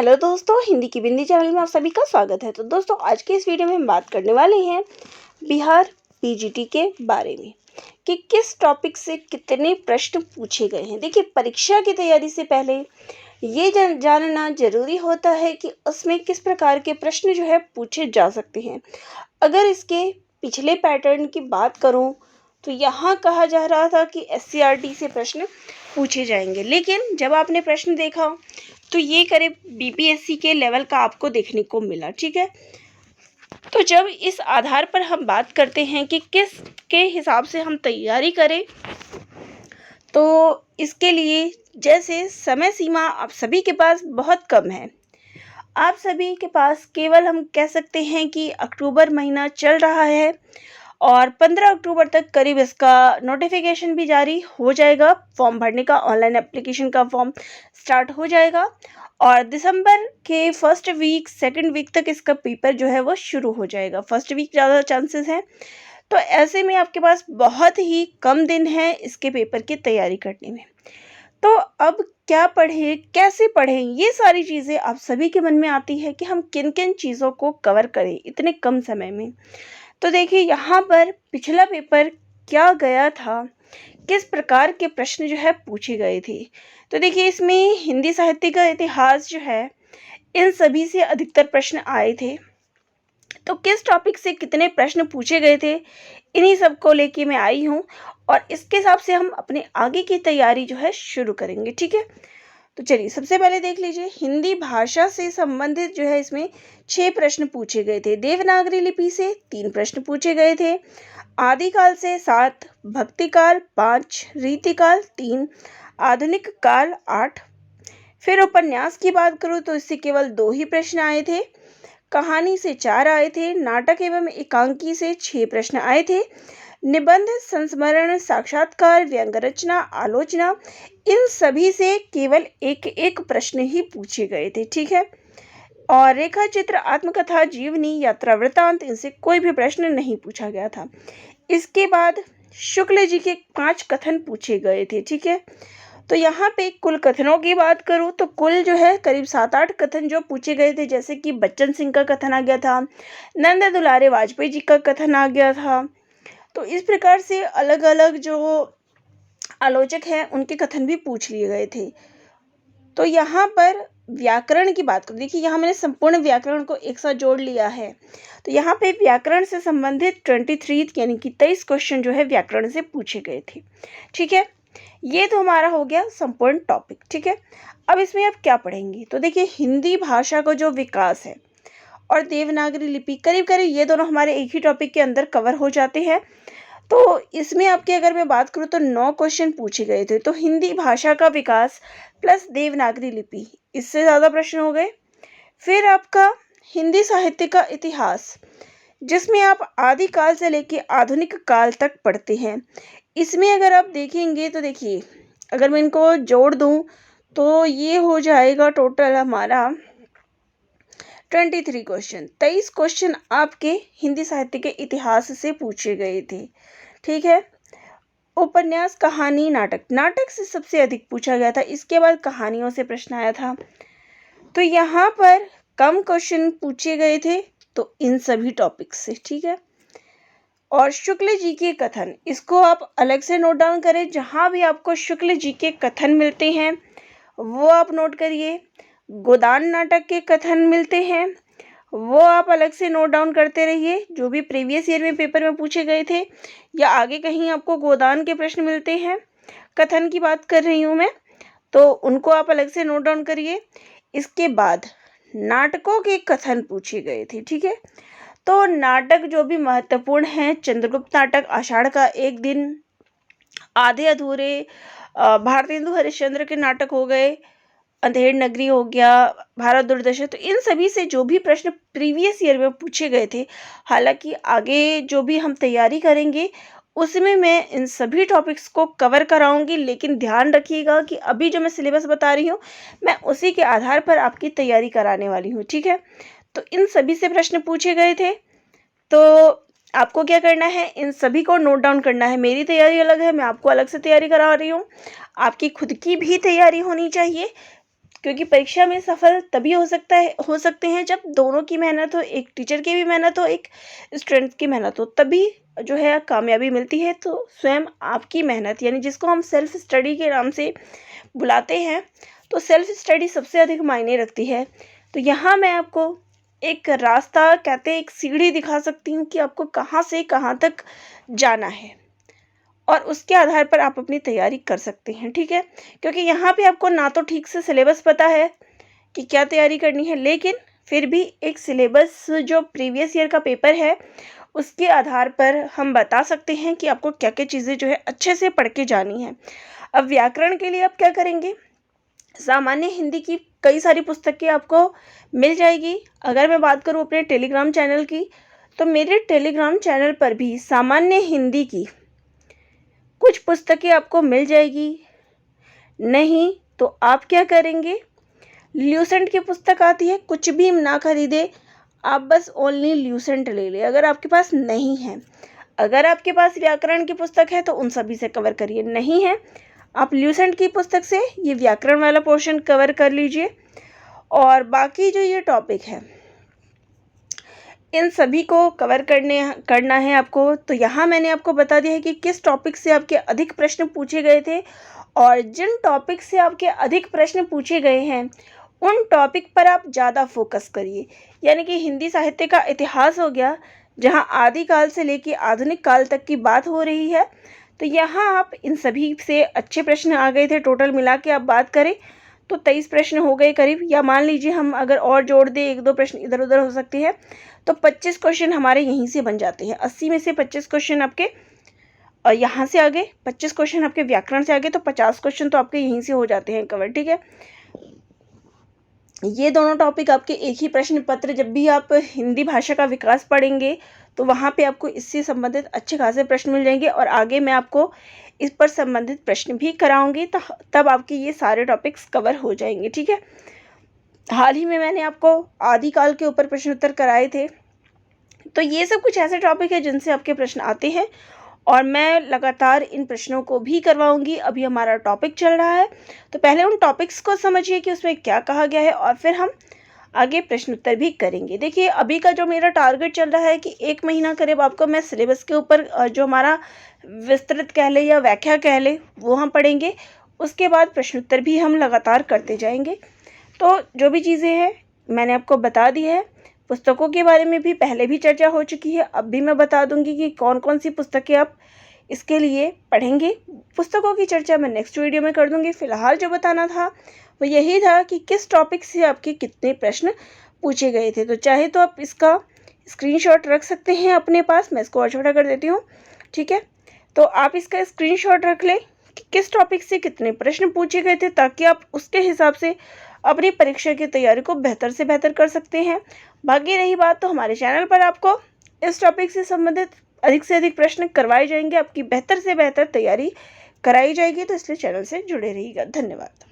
Hello दोस्तों, हिंदी की बिंदी channel में आप सभी का स्वागत है। तो दोस्तों, आज के इस वीडियो में हम बात करने वाले हैं बिहार पीजीटी के बारे में कि किस टॉपिक से कितने प्रश्न पूछे गए हैं। देखिए, परीक्षा की तैयारी से पहले ये जानना जरूरी होता है कि उसमें किस प्रकार के प्रश्न जो है पूछे जा सकते हैं। अगर इसके पिछले पैटर्न की बात करूं तो यहाँ कहा जा रहा था कि एससीईआरटी से प्रश्न पूछे जाएंगे, लेकिन जब आपने प्रश्न देखा तो ये करीब बीपीएससी के लेवल का आपको देखने को मिला। ठीक है, तो जब इस आधार पर हम बात करते हैं कि किस के हिसाब से हम तैयारी करें, तो इसके लिए जैसे समय सीमा आप सभी के पास बहुत कम है। आप सभी के पास केवल हम कह सकते हैं कि अक्टूबर महीना चल रहा है और 15 अक्टूबर तक करीब इसका नोटिफिकेशन भी जारी हो जाएगा। फॉर्म भरने का, ऑनलाइन एप्लीकेशन का फॉर्म स्टार्ट हो जाएगा और दिसंबर के फर्स्ट वीक सेकंड वीक तक इसका पेपर जो है वो शुरू हो जाएगा। फर्स्ट वीक ज़्यादा चांसेस हैं। तो ऐसे में आपके पास बहुत ही कम दिन है इसके पेपर की तैयारी करने में। तो अब क्या पढ़ें, कैसे पढ़ें, ये सारी चीज़ें आप सभी के मन में आती है कि हम किन किन चीज़ों को कवर करें इतने कम समय में। तो देखिए, यहाँ पर पिछला पेपर क्या गया था, किस प्रकार के प्रश्न जो है पूछे गए थे। तो देखिए, इसमें हिंदी साहित्य का इतिहास जो है, इन सभी से अधिकतर प्रश्न आए थे। तो किस टॉपिक से कितने प्रश्न पूछे गए थे, इन्हीं सब को लेके मैं आई हूँ और इसके हिसाब से हम अपने आगे की तैयारी जो है शुरू करेंगे। ठीक है, तो चलिए सबसे पहले देख लीजिए, हिंदी भाषा से संबंधित जो है इसमें 6 प्रश्न पूछे गए थे। देवनागरी लिपि से 3 प्रश्न पूछे गए थे, आदिकाल से 7, भक्तिकाल 5, रीतिकाल 3, आधुनिक काल 8। फिर उपन्यास की बात करूँ तो इससे केवल 2 ही प्रश्न आए थे, कहानी से 4 आए थे, नाटक एवं एकांकी से 6 प्रश्न आए थे, निबंध, संस्मरण, साक्षात्कार, व्यंग रचना, आलोचना, इन सभी से केवल एक एक प्रश्न ही पूछे गए थे। ठीक है, और रेखा चित्र, आत्मकथा, जीवनी, यात्रा वृत्तांत, इनसे कोई भी प्रश्न नहीं पूछा गया था। इसके बाद शुक्ल जी के 5 कथन पूछे गए थे। ठीक है, तो यहाँ पे कुल कथनों की बात करूँ तो कुल जो है करीब 7-8 कथन जो पूछे गए थे, जैसे कि बच्चन सिंह का कथन आ गया था, नंद दुलारे वाजपेयी जी का कथन आ गया था। तो इस प्रकार से अलग अलग जो आलोचक हैं उनके कथन भी पूछ लिए गए थे। तो यहाँ पर व्याकरण की बात करूँ, देखिए यहाँ मैंने संपूर्ण व्याकरण को एक साथ जोड़ लिया है। तो यहाँ पे व्याकरण से संबंधित 23 यानी कि 23 क्वेश्चन जो है व्याकरण से पूछे गए थे। ठीक है, ये तो हमारा हो गया संपूर्ण टॉपिक। ठीक है, अब इसमें आप क्या पढ़ेंगे, तो देखिए हिंदी भाषा का जो विकास है और देवनागरी लिपि, करीब करीब ये दोनों हमारे एक ही टॉपिक के अंदर कवर हो जाते हैं। तो इसमें आपकी अगर मैं बात करूँ तो 9 क्वेश्चन पूछे गए थे। तो हिंदी भाषा का विकास प्लस देवनागरी लिपि, इससे ज़्यादा प्रश्न हो गए। फिर आपका हिंदी साहित्य का इतिहास, जिसमें आप आदिकाल से लेके आधुनिक काल तक पढ़ते हैं। इसमें अगर आप देखेंगे तो देखिए, अगर मैं इनको जोड़ दूं तो ये हो जाएगा टोटल हमारा 23 क्वेश्चन। 23 क्वेश्चन आपके हिंदी साहित्य के इतिहास से पूछे गए थे। ठीक है, उपन्यास, कहानी, नाटक, नाटक से सबसे अधिक पूछा गया था, इसके बाद कहानियों से प्रश्न आया था। तो यहाँ पर कम क्वेश्चन पूछे गए थे तो इन सभी टॉपिक से। ठीक है, और शुक्ल जी के कथन, इसको आप अलग से नोट डाउन करें, जहाँ भी आपको शुक्ल जी के कथन मिलते हैं वो आप नोट करिए। गोदान नाटक के कथन मिलते हैं वो आप अलग से नोट डाउन करते रहिए, जो भी प्रीवियस ईयर में पेपर में पूछे गए थे या आगे कहीं आपको गोदान के प्रश्न मिलते हैं, कथन की बात कर रही हूँ मैं, तो उनको आप अलग से नोट डाउन करिए। इसके बाद नाटकों के कथन पूछे गए थे। ठीक है, तो नाटक जो भी महत्वपूर्ण हैं, चंद्रगुप्त नाटक, आषाढ़ का एक दिन, आधे अधूरे, भारतेंदु हरिश्चंद्र के नाटक हो गए, अंधेड़ नगरी हो गया, भारत दुर्दशा, तो इन सभी से जो भी प्रश्न प्रीवियस ईयर में पूछे गए थे, हालांकि आगे जो भी हम तैयारी करेंगे उसमें मैं इन सभी टॉपिक्स को कवर कराऊंगी, लेकिन ध्यान रखिएगा कि अभी जो मैं सिलेबस बता रही हूँ मैं उसी के आधार पर आपकी तैयारी कराने वाली हूँ। ठीक है, तो इन सभी से प्रश्न पूछे गए थे, तो आपको क्या करना है, इन सभी को नोट डाउन करना है। मेरी तैयारी अलग है, मैं आपको अलग से तैयारी करा रही हूँ, आपकी खुद की भी तैयारी होनी चाहिए। क्योंकि परीक्षा में सफल तभी हो सकते हैं जब दोनों की मेहनत हो, एक टीचर की भी मेहनत हो, एक स्टूडेंट की मेहनत हो, तभी जो है कामयाबी मिलती है। तो स्वयं आपकी मेहनत, यानी जिसको हम सेल्फ स्टडी के नाम से बुलाते हैं, तो सेल्फ स्टडी सबसे अधिक मायने रखती है। तो यहाँ मैं आपको एक रास्ता, कहते हैं एक सीढ़ी दिखा सकती हूँ कि आपको कहाँ से कहाँ तक जाना है, और उसके आधार पर आप अपनी तैयारी कर सकते हैं, ठीक है। क्योंकि यहाँ पे आपको ना तो ठीक से सिलेबस पता है कि क्या तैयारी करनी है, लेकिन फिर भी एक सिलेबस जो प्रीवियस ईयर का पेपर है उसके आधार पर हम बता सकते हैं कि आपको क्या क्या चीज़ें जो है अच्छे से पढ़ के जानी है। अब व्याकरण के लिए आप क्या करेंगे, सामान्य हिंदी की कई सारी पुस्तकें आपको मिल जाएगी। अगर मैं बात करूँ अपने टेलीग्राम चैनल की, तो मेरे टेलीग्राम चैनल पर भी सामान्य हिंदी की कुछ पुस्तकें आपको मिल जाएगी। नहीं तो आप क्या करेंगे, ल्यूसेंट की पुस्तक आती है, कुछ भी ना खरीदे, आप बस ओनली ल्यूसेंट ले ले अगर आपके पास नहीं है। अगर आपके पास व्याकरण की पुस्तक है तो उन सभी से कवर करिए, नहीं है आप ल्यूसेंट की पुस्तक से ये व्याकरण वाला पोर्शन कवर कर लीजिए। और बाकी जो ये टॉपिक है इन सभी को कवर करना है आपको। तो यहाँ मैंने आपको बता दिया है कि किस टॉपिक से आपके अधिक प्रश्न पूछे गए थे, और जिन टॉपिक से आपके अधिक प्रश्न पूछे गए हैं उन टॉपिक पर आप ज़्यादा फोकस करिए। यानी कि हिंदी साहित्य का इतिहास हो गया, जहाँ आदिकाल से लेकर आधुनिक काल तक की बात हो रही है, तो यहाँ आप इन सभी से अच्छे प्रश्न आ गए थे। टोटल मिला के आप बात करें तो 23 प्रश्न हो गए करीब, या मान लीजिए हम अगर और जोड़ दें, एक दो प्रश्न इधर उधर हो सकते हैं, तो 25 क्वेश्चन हमारे यहीं से बन जाते हैं। 80 में से 25 क्वेश्चन आपके यहाँ से आगे, 25 क्वेश्चन आपके व्याकरण से आगे, तो 50 क्वेश्चन तो आपके यहीं से हो जाते हैं कवर, ठीक है। ये दोनों टॉपिक आपके एक ही प्रश्न पत्र, जब भी आप हिंदी भाषा का विकास पढ़ेंगे तो वहाँ पे आपको इससे संबंधित अच्छे खासे प्रश्न मिल जाएंगे, और आगे मैं आपको इस पर संबंधित प्रश्न भी कराऊंगी, तो तब आपके ये सारे टॉपिक्स कवर हो जाएंगे, ठीक है। हाल ही में मैंने आपको आदिकाल के ऊपर प्रश्न उत्तर कराए थे। तो ये सब कुछ ऐसे टॉपिक है जिनसे आपके प्रश्न आते हैं, और मैं लगातार इन प्रश्नों को भी करवाऊंगी। अभी हमारा टॉपिक चल रहा है, तो पहले उन टॉपिक्स को समझिए कि उसमें क्या कहा गया है, और फिर हम आगे प्रश्न उत्तर भी करेंगे। देखिए अभी का जो मेरा टारगेट चल रहा है कि 1 महीना करीब आपको मैं सिलेबस के ऊपर जो हमारा विस्तृत कह ले या व्याख्या कह ले वो हम पढ़ेंगे। उसके बाद प्रश्न उत्तर भी हम लगातार करते जाएंगे। तो जो भी चीज़ें हैं मैंने आपको बता दी है। पुस्तकों के बारे में भी पहले भी चर्चा हो चुकी है, अब भी मैं बता दूंगी कि कौन कौन सी पुस्तकें आप इसके लिए पढ़ेंगे। पुस्तकों की चर्चा मैं नेक्स्ट वीडियो में कर दूंगी। फिलहाल जो बताना था वो यही था कि किस टॉपिक से आपके कितने प्रश्न पूछे गए थे। तो चाहे तो आप इसका स्क्रीनशॉट रख सकते हैं अपने पास, मैं इसको और छोटा कर देती हूँ, ठीक है। तो आप इसका स्क्रीनशॉट रख लें कि किस टॉपिक से कितने प्रश्न पूछे गए थे, ताकि आप उसके हिसाब से अपनी परीक्षा की तैयारी को बेहतर से बेहतर कर सकते हैं। बाकी रही बात, तो हमारे चैनल पर आपको इस टॉपिक से संबंधित अधिक से अधिक प्रश्न करवाए जाएंगे, आपकी बेहतर से बेहतर तैयारी कराई जाएगी। तो इसलिए चैनल से जुड़े रहिएगा। धन्यवाद।